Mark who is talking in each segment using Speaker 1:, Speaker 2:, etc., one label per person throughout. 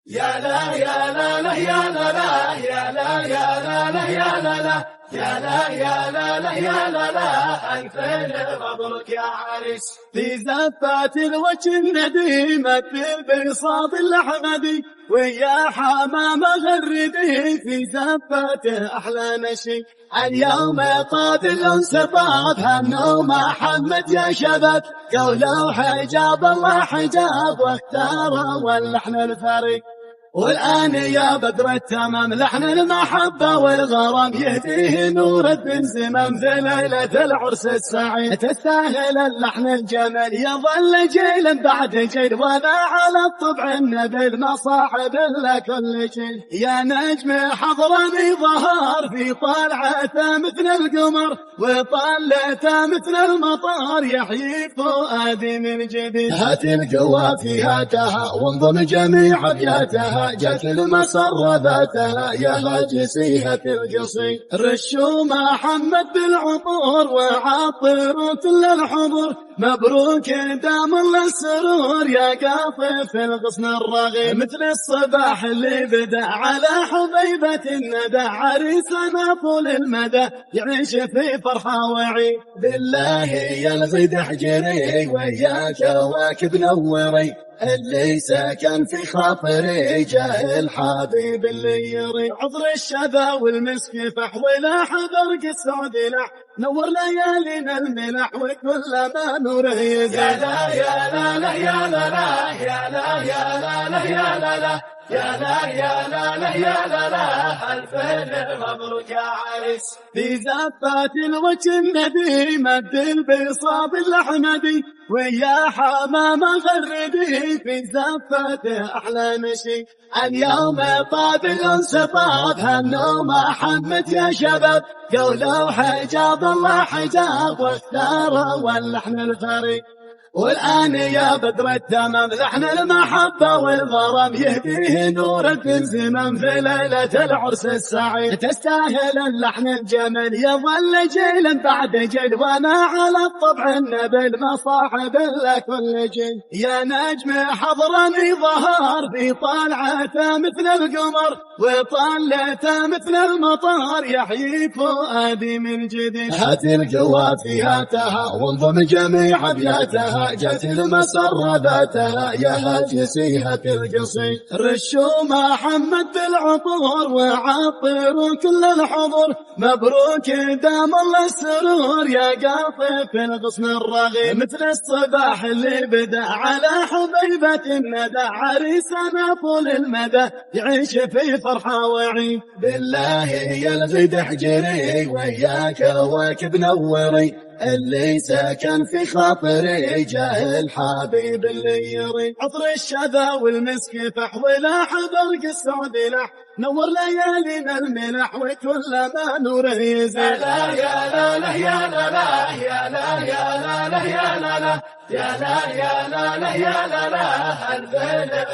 Speaker 1: يا لا يا لا لا يا لا لا يا لا يا لا لا يا لا لا يا لا يا لا لا يا لا لا ألف مبروك يا عريس. في زفات الوجه النديمة بالبساط الأحمدي ويا حمام غردي في زفاته أحلى نشي. اليوم طاب الانصفاف هنوا محمد يا شباب قولوا حجاب الله حجاب واختاروا واللحن الفريق. والآن يا بدر التمام لحن المحبة والغرام يهديه نور بن زمام في ليلة العرس السعيد. تستاهل اللحن الجميل يظل جيل بعد جيل وانا على الطبع النبيل مصاحب لكل جيل. يا نجم حضرني ظهر في طلعته مثل القمر وطلته مثل المطار يحيي فؤادي من جديد. هات القوى في هاتها وانضم جميع ابياتها جت المسر ذاتها يا هاجسيها القصي. رشوا محمد بالعطور وعطروا كل الحضور مبروك دام الله السرور يا قاطف الغصن الرغيد. مثل الصباح اللي بدا على حبيبة الندى عريسنا طول المدى يعيش في فرحة وعيد. بالله يلغي دحجري ويا كواكب نوري اللي سكن في خاطري جاه الحبيب اللي يري. عطر الشذا والمسك فحوله حضرق السعد لح نور ليالينا الملح وكل ما نوره يزيد. يا لا يا لا لا يا لا لا يا لا يا لا لا يا لا لا يا لا يا لا لا يا لا لا ألف مبروك يا عريس. في زفات الوجه النديمة بالبساط الأحمدي ويا حمام غردي في زفاته أحلى نشي. اليوم طاب الانصفاف هنوا محمد يا شباب قولوا حجاب الله حجاب واختاروا واللحن الفريق. والآن يا بدر التمام لحن المحبة والغرام يهديه نور بن زمام في ليلة العرس السعيد. تستاهل اللحن الجميل يظل جيل بعد جيل وانا على الطبع النبيل مصاحب لكل جيل. يا نجم حضرني ظهر في طلعته مثل القمر وطلته مثل المطار يحيي فؤادي من جديد. هات القوى في هاتها وانضم جميع ابياتها جت المسر ذاتها يا هاجسيها القصي. رشوا محمد بالعطور وعطروا كل الحضور مبروك دام الله السرور يا قاطف الغصن الرغيد. مثل الصباح اللي بدا على حبيبة الندى عريسنا طول المدى يعيش في فرحة وعيد. بالله يلغي دحجري ويا كواكب نوري اللي سكن في خاطري جاه الحبيب اللي يري. عطر الشذا والمسك فحوله حضرق السعد لح نور ليالينا الملح وكل ما نوره يزيد. يا لا يا لا لا يا لا لا يا لا يا لا لا يا لا لا يا لا يا لا لا يا لا لا ألف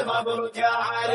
Speaker 1: مبروك يا عريس.